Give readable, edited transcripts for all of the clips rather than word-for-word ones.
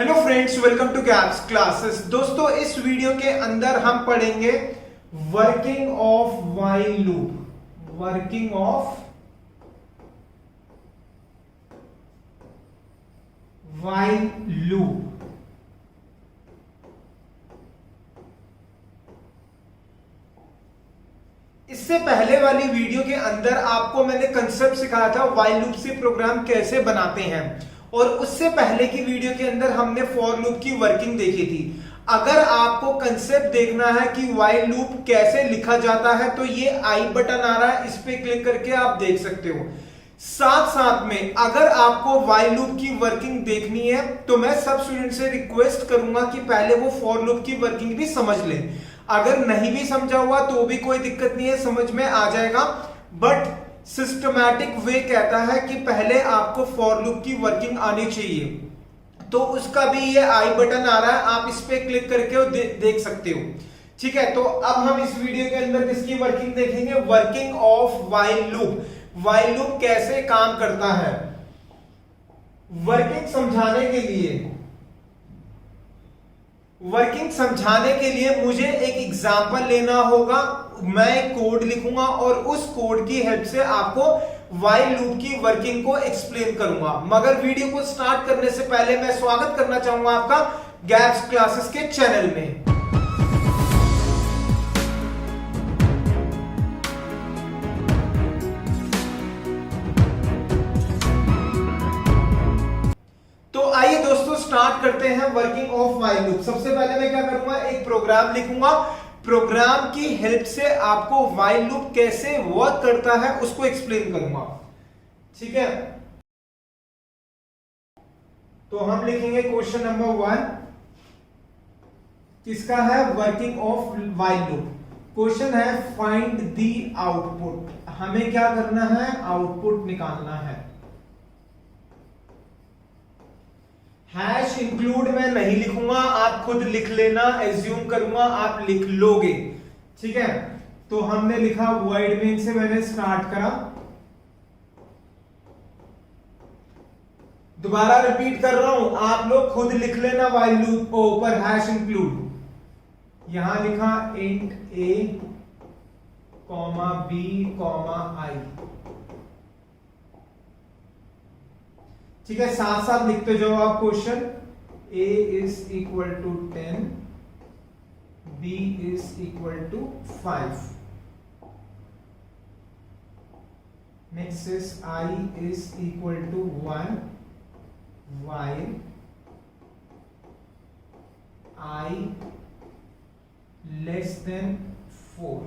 Hello friends, welcome to caps classes. दोस्तों, इस video के अंदर हम पढ़ेंगे working of while loop. Working of while loop. इससे पहले वाली वीडियो के अंदर आपको मैंने कंसेप्ट सिखाया था व्हाइल लूप से प्रोग्राम कैसे बनाते हैं, और उससे पहले की वीडियो के अंदर हमने फॉर लूप की वर्किंग देखी थी। अगर आपको कंसेप्ट देखना है कि व्हाइल लूप कैसे लिखा जाता है तो ये आई बटन आ रहा है, इस पे क्लिक करके आप देख सकते हो। साथ साथ में अगर आपको व्हाइल लूप की वर्किंग देखनी है तो मैं सब स्टूडेंट से रिक्वेस्ट करूंगा कि पहले वो फॉर लूप की वर्किंग भी समझ लें। अगर नहीं भी समझा हुआ तो भी कोई दिक्कत नहीं है, समझ में आ जाएगा। बट सिस्टमैटिक वे कहता है कि पहले आपको फॉर लूप की वर्किंग आनी चाहिए, तो उसका भी ये आई बटन आ रहा है, आप इस पे क्लिक करके देख सकते हो। ठीक है, तो अब हम इस वीडियो के अंदर किसकी वर्किंग देखेंगे? Working of while loop. While loop कैसे काम करता है, वर्किंग समझाने के लिए मुझे एक एग्जांपल लेना होगा। मैं कोड लिखूंगा और उस कोड की हेल्प से आपको व्हाइल लूप की वर्किंग को एक्सप्लेन करूंगा। मगर वीडियो को स्टार्ट करने से पहले मैं स्वागत करना चाहूंगा आपका गैप्स क्लासेस के चैनल में। तो आइए दोस्तों स्टार्ट करते हैं वर्किंग ऑफ व्हाइल लूप। सबसे पहले मैं क्या करूंगा, एक प्रोग्राम लिखूंगा। प्रोग्राम की हेल्प से आपको व्हाइल लूप कैसे वर्क करता है उसको एक्सप्लेन करूंगा। ठीक है, तो हम लिखेंगे क्वेश्चन नंबर 1, किसका है? Working of while loop. Question है फाइंड द आउटपुट। हमें क्या करना है? आउटपुट निकालना है। हैश इंक्लूड मैं नहीं लिखूंगा, आप खुद लिख लेना, एज्यूम करूंगा आप लिख लोगे। ठीक है, तो हमने लिखा वॉइड मेन से मैंने स्टार्ट करा। दोबारा रिपीट कर रहा हूं, आप लोग खुद लिख लेना व्हाइल लूप ऊपर हैश इंक्लूड। यहां लिखा int a comma b comma i. ठीक है, साथ साथ लिखते जाओ आप question. a is equal to 10, b is equal to 5, next is i is equal to 1 while i less than 4।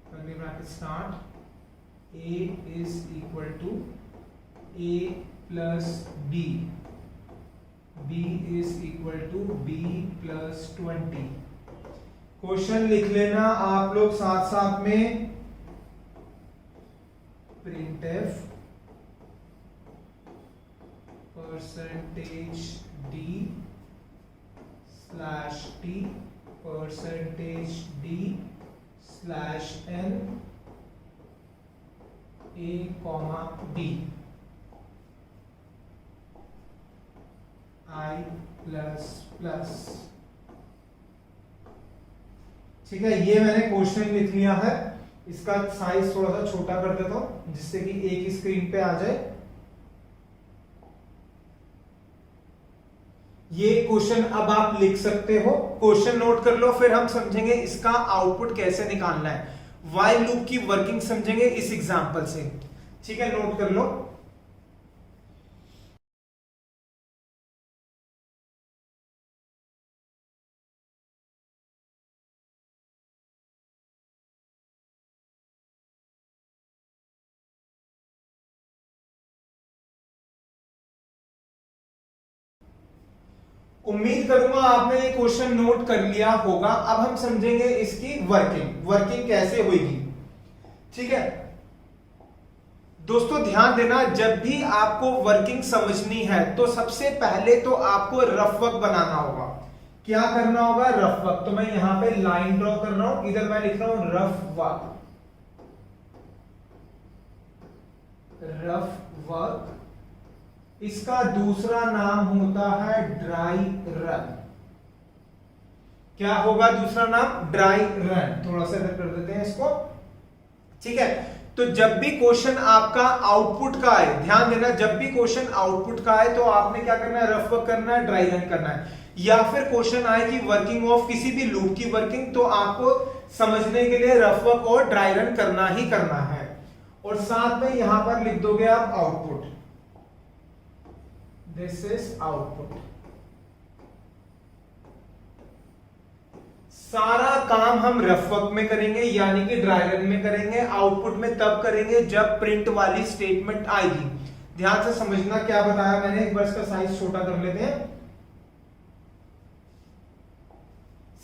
curly bracket start, a is equal to a plus b, b is equal to b plus 20। Question लिख लेना आप लोग साथ साथ में। printf percentage d slash t percentage d slash n a comma b I plus plus। ठीक है, ये मैंने क्वेश्चन लिख लिया है। इसका साइज थोड़ा सा छोटा कर देता हूं जिससे कि एक ही स्क्रीन पे आ जाए। ये क्वेश्चन अब आप लिख सकते हो, क्वेश्चन नोट कर लो, फिर हम समझेंगे इसका आउटपुट कैसे निकालना है। व्हाइल लूप की वर्किंग समझेंगे इस एग्जांपल से। ठीक है, नोट कर लो। उम्मीद करूंगा आपने ये क्वेश्चन नोट कर लिया होगा। अब हम समझेंगे इसकी वर्किंग कैसे होगी। ठीक है दोस्तों, ध्यान देना, जब भी आपको वर्किंग समझनी है तो सबसे पहले तो आपको रफ वर्क बनाना होगा। क्या करना होगा? Rough work. तो मैं यहां पे लाइन ड्रॉ कर रहा हूं, इधर मैं लिख रहा हूं रफ वर्क। इसका दूसरा नाम होता है ड्राई रन। क्या होगा दूसरा नाम? Dry run. थोड़ा सा इधर कर देते हैं इसको, ठीक है। तो जब भी क्वेश्चन आपका आउटपुट का है, ध्यान देना, जब भी क्वेश्चन आउटपुट का है तो आपने क्या करना है? रफ वर्क करना है, ड्राई रन करना है। या फिर क्वेश्चन आए कि वर्किंग ऑफ किसी भी लूप की वर्किंग, तो आपको समझने के लिए रफ वर्क और ड्राई रन करना ही करना है। और साथ में यहां पर लिख दोगे आप आउटपुट, दिस इज आउटपुट। सारा काम हम रफ वर्क में करेंगे, यानी कि ड्राई रन में करेंगे। आउटपुट में तब करेंगे जब प्रिंट वाली स्टेटमेंट आएगी। ध्यान से समझना क्या बताया मैंने, एक बार इसका साइज छोटा कर लेते हैं।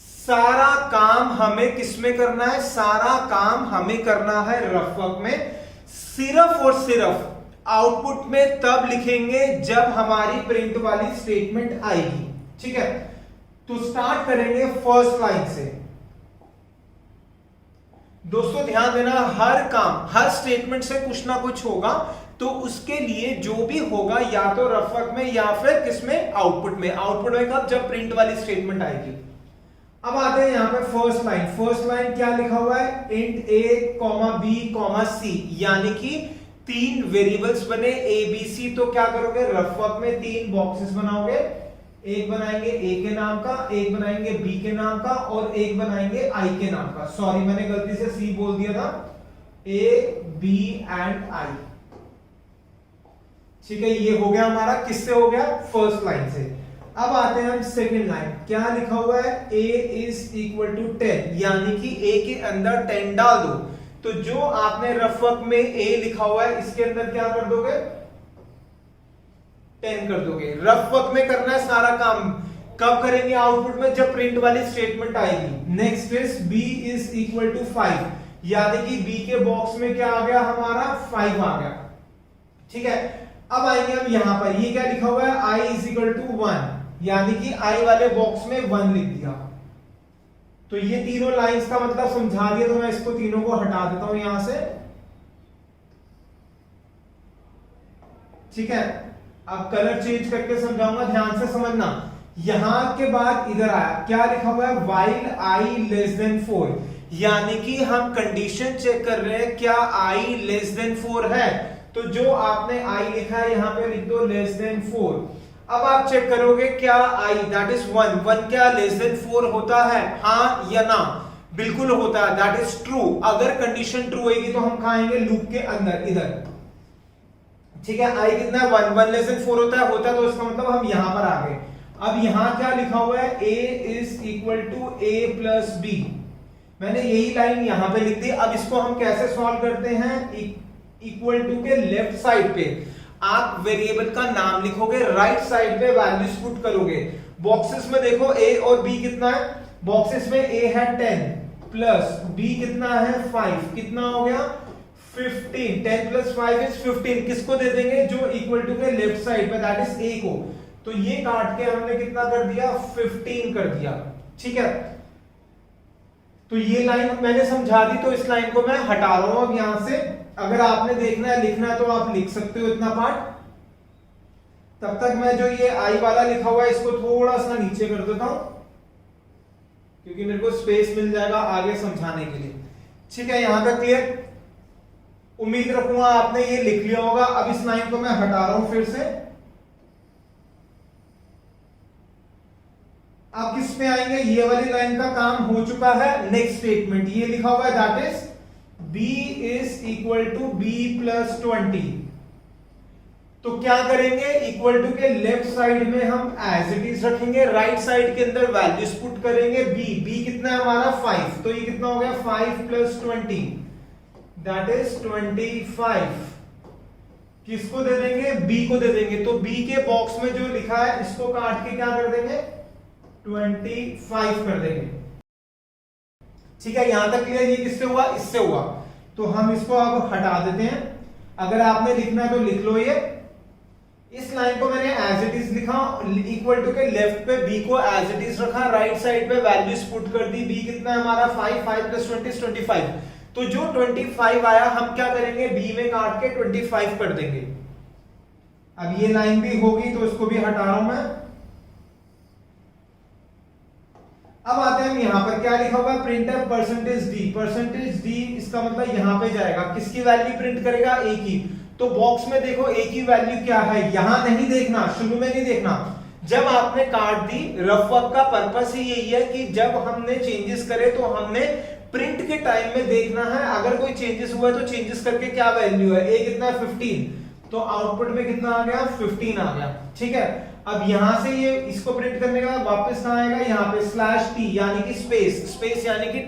सारा काम हमें किसमें करना है? सारा काम हमें करना है रफ वर्क में। सिर्फ और सिर्फ आउटपुट में तब लिखेंगे जब हमारी प्रिंट वाली स्टेटमेंट आएगी, ठीक है। तो स्टार्ट करेंगे फर्स्ट लाइन से। दोस्तों ध्यान देना, हर काम, हर स्टेटमेंट से कुछ ना कुछ होगा, तो उसके लिए जो भी होगा या तो रफ वर्क में या फिर किसमें? आउटपुट में। आउटपुट में कब? जब प्रिंट वाली स्टेटमेंट आएगी। अब आते हैं यहां पे फर्स्ट लाइन। फर्स्ट लाइन क्या लिखा हुआ है? इंट a, b, c, यानी कि 3 वेरिएबल्स बने a, b, c। तो क्या करोगे? रफ वर्क में 3 बॉक्सेस बनाओगे। एक बनाएंगे a के नाम का, एक बनाएंगे b के नाम का, और एक बनाएंगे i के नाम का। सॉरी, मैंने गलती से c बोल दिया था। a, b एंड i, ठीक है। ये हो गया हमारा, किससे हो गया? फर्स्ट लाइन से। अब आते हैं हम सेकंड लाइन। क्या लिखा हुआ है? a इज इक्वल टू 10, यानी कि a के अंदर 10 डाल दो। तो जो आपने रफ वर्क में a लिखा हुआ है, इसके अंदर क्या कर दोगे? 10 कर दोगे। रफ वर्क में करना है सारा काम, कब करेंगे? आउटपुट में, जब प्रिंट वाली स्टेटमेंट आएगी। Next is b is equal to 5, यानी कि b के बॉक्स में क्या आ गया हमारा? 5 आ गया, ठीक है। अब आएंगे हम यहां पर, ये क्या लिखा हुआ है? i इज इक्वल टू 1, यानी कि i वाले बॉक्स में 1 लिख दिया। तो ये तीनों लाइंस का मतलब समझा दिया। तो मैं इसको तीनों को हटा देता हूं यहां से, ठीक है। अब कलर चेंज करके समझाऊंगा, ध्यान से समझना। यहां के बाद इधर आया, क्या लिखा हुआ है? while i लेस देन 4, यानी कि हम कंडीशन चेक कर रहे हैं क्या i लेस देन 4 है। तो जो आपने i लिखा है यहां पे लिख दो लेस देन 4। अब आप चेक करोगे क्या i दैट इज 1 क्या लेस देन 4 होता है? हाँ या ना? बिल्कुल होता है, दैट इज ट्रू। अगर कंडीशन ट्रू होगी तो हम खाएंगे लूप के अंदर इधर, ठीक है। i कितना है? 1 लेस देन 4 होता है, तो इसका मतलब हम यहां पर आ गए। अब यहां क्या लिखा हुआ है? a is equal to a plus b, मैंने यही लाइन यहां पे लिख दी। अब इसको हम कैसे सॉल्व करते हैं? इक्वल टू के लेफ्ट साइड पे आप वेरिएबल का नाम लिखोगे, राइट साइड पे वैल्यूज पुट करोगे। बॉक्सेस में देखो a और b कितना है? बॉक्सेस में a है 10 प्लस b कितना है? 5, कितना हो गया? 15। 10 प्लस 5 इज 15। किसको दे देंगे? जो इक्वल टू के लेफ्ट साइड पे, दैट इज a को। तो ये काट के हमने कितना कर दिया? 15 कर दिया, ठीक है। तो ये लाइन मैंने समझा दी, तो इस लाइन को मैं हटा रहा हूं अब यहां से। अगर आपने देखना है, लिखना है, तो आप लिख सकते हो इतना पार्ट। तब तक मैं जो ये i वाला लिखा हुआ है इसको थोड़ा सा नीचे कर देता हूं, क्योंकि मेरे को स्पेस मिल जाएगा आगे समझाने के लिए, ठीक है। यहां तक क्लियर? उम्मीद रखूंगा आपने ये लिख लिया होगा। अब इस लाइन को मैं हटा रहा हूं फिर से। अब किस पे आएंगे? ये वाली लाइन का काम हो चुका है। नेक्स्ट स्टेटमेंट ये लिखा हुआ है, that is b is equal to b plus 20। तो क्या करेंगे? इक्वल टू के लेफ्ट साइड में हम एज इट इज रखेंगे, राइट साइड के अंदर वैल्यूज पुट करेंगे। b कितना है हमारा? 5, तो ये कितना हो गया? 5 प्लस 20 दैट इज 25। किसको दे देंगे? b को दे देंगे। तो b के बॉक्स में जो लिखा है इसको काट के क्या कर देंगे? 25 कर देंगे, ठीक है। यहां तक क्लियर? ये किससे हुआ? इससे हुआ। तो हम इसको अब हटा देते हैं। अगर आपने लिखना है तो लिख लो। ये इस लाइन को मैंने एज इट इज लिखा, इक्वल टू के लेफ्ट पे b को एज इट इज रखा, राइट साइड पे वैल्यूज पुट कर दी। b कितना है हमारा? 5 प्लस 20 25। तो जो 25 आया हम क्या करेंगे? b में काट के 25 कर देंगे, अब ये लाइन भी होगी तो इसको भी हटा रहा हूं मैं। अब आते हैं हम यहां पर, क्या लिखा हुआ है printf परसेंटेज डी, इसका मतलब यहां पे जाएगा, किसकी वैल्यू प्रिंट करेगा, ए की। तो बॉक्स में देखो ए की वैल्यू क्या है, यहां नहीं देखना, शुरू में नहीं देखना, जब आपने काट दी। रफ वर्क का पर्पस ही यही है कि जब हमने चेंजेस करे तो हमने प्रिंट के टाइम में देखना है, अगर कोई चेंजेस हुआ है तो चेंजेस करके क्या वैल्यू है, ए कितना है 15, तो आउटपुट में कितना आ गया 15 आ गया। ठीक है, अब यहां से ये इसको प्रिंट करने के बाद वापस कहां आएगा, यहाँ पे /t यानी कि स्पेस यानी कि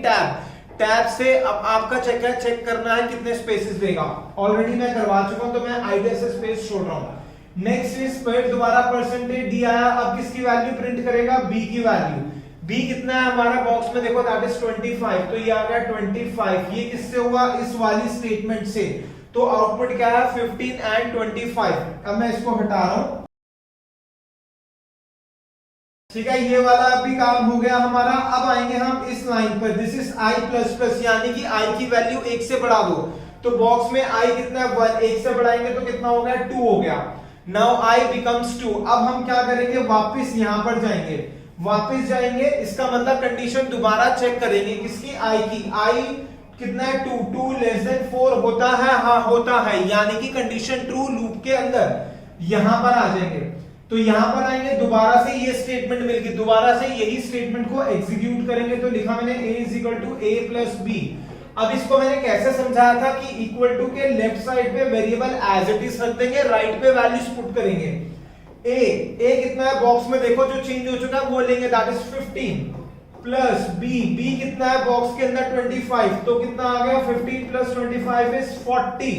टैब से अब आपका चेक करना है कितने स्पेसेस देगा। ऑलरेडी मैं करवा चुका हूं तो मैं आइडिया से स्पेस छोड़ रहा हूं। नेक्स्ट इज फिर दोबारा %d आया, अब किसकी वैल्यू प्रिंट करेगा, b की वैल्यू। b कितना है हमारा बॉक्स में देखो, दैट इज 25, तो ये आ गया 25। ये किससे हुआ, इस वाली स्टेटमेंट से, तो आउटपुट क्या है 15 एंड 25। अब मैं इसको हटा रहा हूं। ठीक है, ये वाला भी काम हो गया हमारा। अब आएंगे हम इस लाइन पर, दिस इज i++, यानी कि i की वैल्यू 1 से बढ़ा दो, तो बॉक्स में i कितना है 1, 1 से बढ़ाएंगे तो कितना हो गया 2 हो गया। Now i becomes 2। अब हम क्या करेंगे, वापस यहां पर जाएंगे, इसका मतलब कंडीशन दोबारा चेक करेंगे, किसकी, i की। i कितना है 2 <4 होता है, हाँ होता है, यानी कि कंडीशन ट्रू लूप के अंदर। यहां पर आ जाएंगे, तो यहां पर आएंगे, दोबारा से ये स्टेटमेंट मिलगी, दोबारा से यही स्टेटमेंट को एग्जीक्यूट करेंगे, तो लिखा मैंने a = a+b। अब इसको मैंने कैसे समझाया था कि इक्वल टू के लेफ्ट साइड पे वेरिएबल एज इट इज रख देंगे, राइट पे वैल्यूज पुट करेंगे। a कितना है बॉक्स में देखो, जो चेंज हो चुका है वो लेंगे, दैट इज 15 प्लस b कितना है बॉक्स के अंदर 25, तो कितना आ गया 15 + 25 इज 40।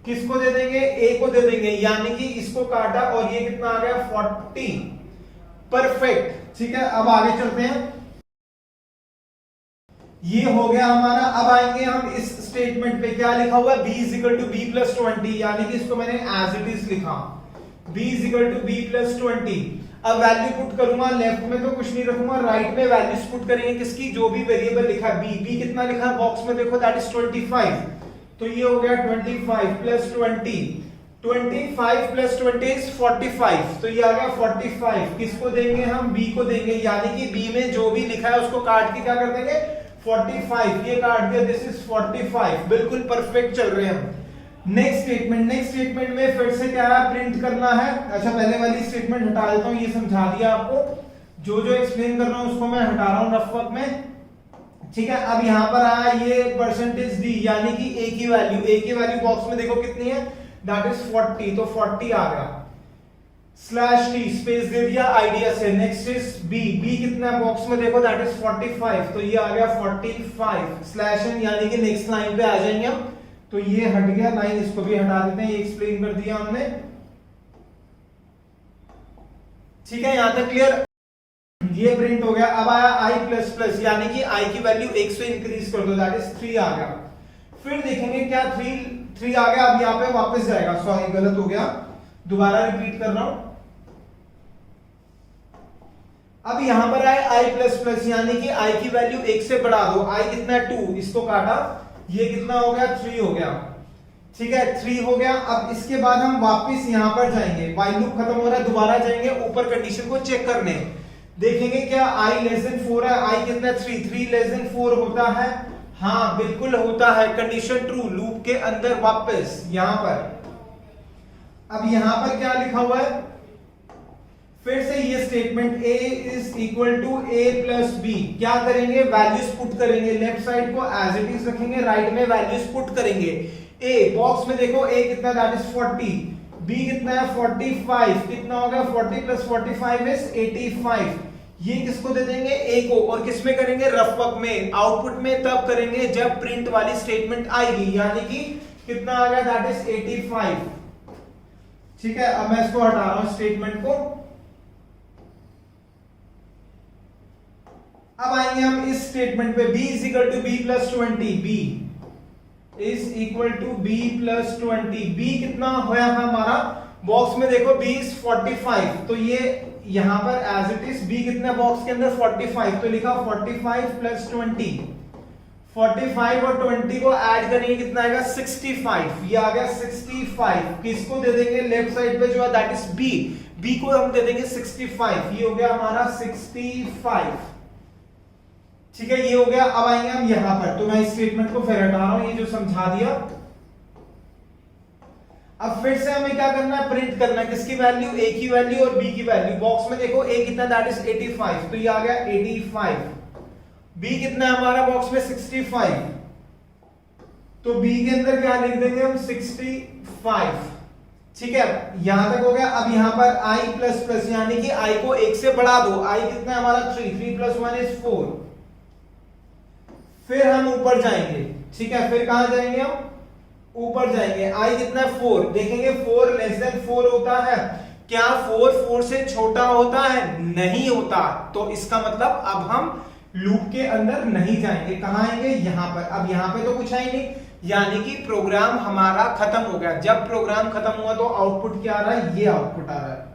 किसको दे देंगे, a को दे देंगे, यानी कि इसको काटा और ये कितना आ गया 40। परफेक्ट। ठीक है, अब आगे चलते हैं, ये हो गया हमारा। अब आएंगे हम इस स्टेटमेंट पे, क्या लिखा हुआ है, b = b+20, यानी कि इसको मैंने एज इट इज लिखा, b = b+20। अब वैल्यू पुट करूंगा, लेफ्ट में तो कुछ नहीं रखूंगा, राइट में वैल्यूज पुट करेंगे, किसकी, जो भी वेरिएबल लिखा है b कितना लिखा है बॉक्स में देखो, दैट इज 25, तो ये हो गया 25 + 20, 25 + 20 इज 45, तो ये आ गया 45। किसको देंगे हम, b को देंगे, यानी कि b में जो भी लिखा है उसको काट के क्या कर देंगे 45, ये काट दिया, दिस इज 45। बिल्कुल परफेक्ट चल रहे हैं हम। नेक्स्ट स्टेटमेंट में फिर से क्या है, प्रिंट करना है। अच्छा, पहले वाली स्टेटमेंट हटा देता हूं, ये समझा दिया आपको, जो एक्सप्लेन कर रहा हूं उसको मैं हटा रहा हूं रफ वर्क में। ठीक है, अब यहां पर आया ये %d, यानी कि a की वैल्यू बॉक्स में देखो कितनी है, दैट इज 40, तो 40 आ गया। /t स्पेस दे दिया आइडिया से। नेक्स्ट इज b कितना है बॉक्स में देखो, दैट इज 45, तो ये आ गया 45 /n, यानी कि नेक्स्ट लाइन पे आ जाएंगे हम। तो ये हट गया लाइन, इसको भी हटा देते हैं, ये एक्सप्लेन कर दिया हमने। ठीक है, यहां तक क्लियर, ये प्रिंट हो गया। अब आया i++, यानी कि i की वैल्यू 1 से इंक्रीज कर दो, दैट इज 3 आ गया। फिर देखेंगे क्या 3 आ गया, अब यहां पे वापस जाएगा, सॉरी गलत हो गया, दोबारा रिपीट कर रहा हूं। अब यहां पर आए i++, यानी कि i की वैल्यू 1 से बढ़ा दो, i कितना है 2, इसको काटा, ये कितना हो गया 3 हो गया। ठीक है, 3 हो गया। अब इसके बाद हम वापस यहां पर जाएंगे, व्हाइल लूप खत्म हो रहा है, दोबारा जाएंगे ऊपर कंडीशन को चेक करने, देखेंगे क्या i <4 है, i कितना 3 <4 होता है, हाँ बिल्कुल होता है, कंडीशन ट्रू, लूप के अंदर वापस यहां पर। अब यहां पर क्या लिखा हुआ है, फिर से ये स्टेटमेंट a = a+b, क्या करेंगे, वैल्यूज पुट करेंगे, लेफ्ट साइड को एज इट इज रखेंगे, राइट में वैल्यूज पुट करेंगे। a बॉक्स में देखो a कितना, दैट इज 40, b कितना है 45, कितना हो गया 40 + 45 इज 85। ये किसको दे देंगे, a को, और किस में करेंगे, रफ वर्क में। आउटपुट में तब करेंगे जब प्रिंट वाली स्टेटमेंट आएगी, यानी कि कितना आ गया, दैट इज 85। ठीक है, अब मैं इसको हटा रहा हूं स्टेटमेंट को। अब आएंगे हम इस स्टेटमेंट पे, b = b+20, b कितना होया हमारा बॉक्स में देखो, b is 45, तो ये यहां पर एज इट इज b कितना बॉक्स के अंदर 45, तो लिखा 45 + 20, 45 और 20 को ऐड करेंगे कितना आएगा 65। ये आ गया 65। किसको दे देंगे लेफ्ट साइड पे जो है दैट इज बी, बी को हम दे देंगे 65। ये हो गया हमारा 65। ठीक है, ये हो गया। अब आएंगे हम यहां पर, तो मैं इस स्टेटमेंट को फिर हटा रहा हूं, ये जो समझा दिया। अब फिर से हमें क्या करना है, प्रिंट करना है किसकी वैल्यू, ए की वैल्यू और बी की वैल्यू। बॉक्स में देखो ए कितना दैट इज 85, तो ये आ गया 85। बी कितना है हमारा बॉक्स में 65, तो बी के अंदर क्या लिख देंगे हम 65। ठीक है, यहां तक हो गया। अब यहां पर आई प्लस प्लस यानी कि आई को एक से बढ़ा दो। आई कितना है हमारा 3, 3 + 1 = 4। फिर हम ऊपर जाएंगे। ठीक है, फिर कहां जाएंगे हम, ऊपर जाएंगे। आई कितना है 4, देखेंगे 4 < 4 होता है क्या, 4 4 से छोटा होता है, नहीं होता। तो इसका मतलब अब हम लूप के अंदर नहीं जाएंगे, कहां आएंगे, यहां पर। अब यहां पे तो कुछ है ही नहीं, यानी कि प्रोग्राम हमारा खत्म हो गया। जब प्रोग्राम खत्म हुआ तो आउटपुट क्या आ रहा है, ये आउटपुट आ रहा है।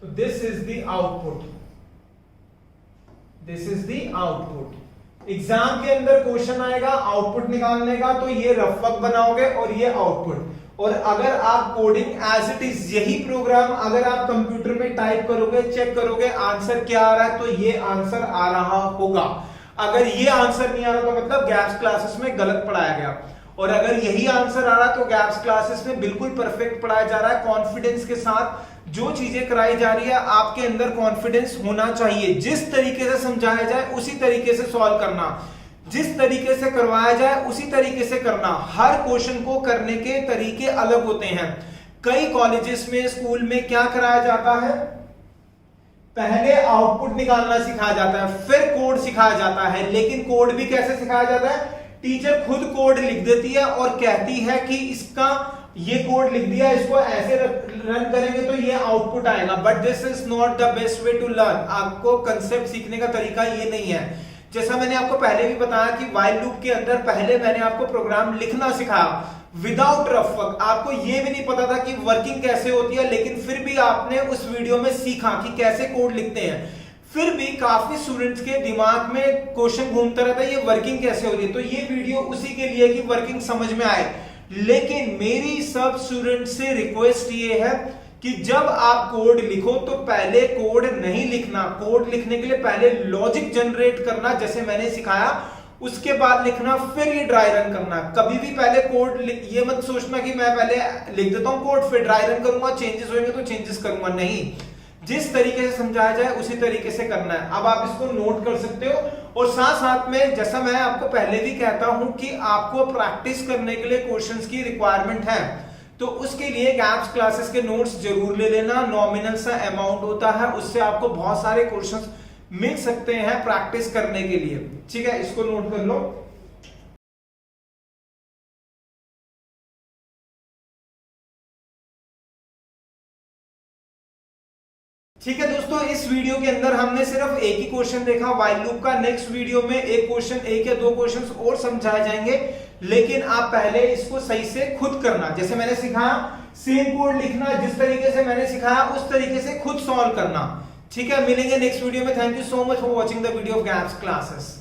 तो this is the output, this is the output. Exam के अंदर क्वेश्चन आएगा आउटपुट निकालने का, तो ये रफ वर्क बनाओगे और ये आउटपुट। और अगर आप कोडिंग एज इट इज यही प्रोग्राम अगर आप कंप्यूटर में टाइप करोगे, चेक करोगे आंसर क्या आ रहा है, तो ये आंसर आ रहा होगा। अगर ये आंसर नहीं आ रहा तो मतलब गैप्स क्लासेस में गलत पढ़ाया गया, और अगर यही आंसर आ रहा तो गैप्स क्लासेस में बिल्कुल परफेक्ट पढ़ाया जा रहा है। कॉन्फिडेंस के साथ जो चीजें कराई जा रही है, आपके अंदर कॉन्फिडेंस होना चाहिए। जिस तरीके से समझाया जाए उसी तरीके से सॉल्व करना, जिस तरीके से करवाया जाए उसी तरीके से करना। हर क्वेश्चन को करने के तरीके अलग होते हैं। कई कॉलेजेस में, स्कूल में क्या कराया जाता है, पहले आउटपुट निकालना सिखाया जाता है, फिर कोड सिखाया जाता है। लेकिन कोड भी कैसे सिखाया जाता है, टीचर खुद कोड लिख देती है और कहती है कि इसका ये कोड लिख दिया, इसको ऐसे रन करेंगे तो ये आउटपुट आएगा। But this is not the best way to learn. आपको कंसेप्ट सीखने का तरीका ये नहीं है। जैसा मैंने आपको पहले भी बताया कि व्हाइल लूप के अंदर पहले मैंने आपको प्रोग्राम लिखना सिखाया विदाउट रफ वर्क। आपको ये भी नहीं पता था कि वर्किंग कैसे होती है, लेकिन फिर भी आपने उस वीडियो में सीखा कि कैसे कोड लिखते हैं। फिर भी काफी स्टूडेंट्स के दिमाग में क्वेश्चन घूमता रहता है, ये वर्किंग कैसे हो रही है। तो ये वीडियो उसी के लिए कि वर्किंग समझ में आए। लेकिन मेरी सब स्टूडेंट से रिक्वेस्ट ये है कि जब आप कोड लिखो तो पहले कोड नहीं लिखना। कोड लिखने के लिए पहले लॉजिक जनरेट करना, जैसे मैंने सिखाया, उसके बाद लिखना, फिर ये ड्राई रन करना। कभी भी पहले कोड ये मत सोचना कि मैं पहले लिख देता हूं कोड फिर ड्राई रन करूंगा, चेंजेस होंगे तो चेंजेस करूंगा। नहीं, जिस तरीके से समझाया जाए उसी तरीके से करना है। अब आप इसको नोट कर सकते हो। और साथ साथ में जैसा मैं आपको पहले भी कहता हूं कि आपको प्रैक्टिस करने के लिए क्वेश्चंस की रिक्वायरमेंट है, तो उसके लिए गैप्स क्लासेस के नोट्स जरूर ले लेना। नॉमिनल सा अमाउंट होता है, उससे आपको बहुत सारे क्वेश्चंस मिल सकते हैं प्रैक्टिस करने के लिए। ठीक है, इसको नोट कर लो। ठीक है दोस्तों, इस वीडियो के अंदर हमने सिर्फ एक ही क्वेश्चन देखा व्हाइल लूप का। नेक्स्ट वीडियो में एक क्वेश्चन, एक या दो क्वेश्चंस और समझाए जाएंगे, लेकिन आप पहले इसको सही से खुद करना। जैसे मैंने सिखाया सेम कोड लिखना, जिस तरीके से मैंने सिखाया उस तरीके से खुद सॉल्व करना। ठीक है, मिलेंगे नेक्स्ट वीडियो में। Thank you so much for watching the video of gaps classes.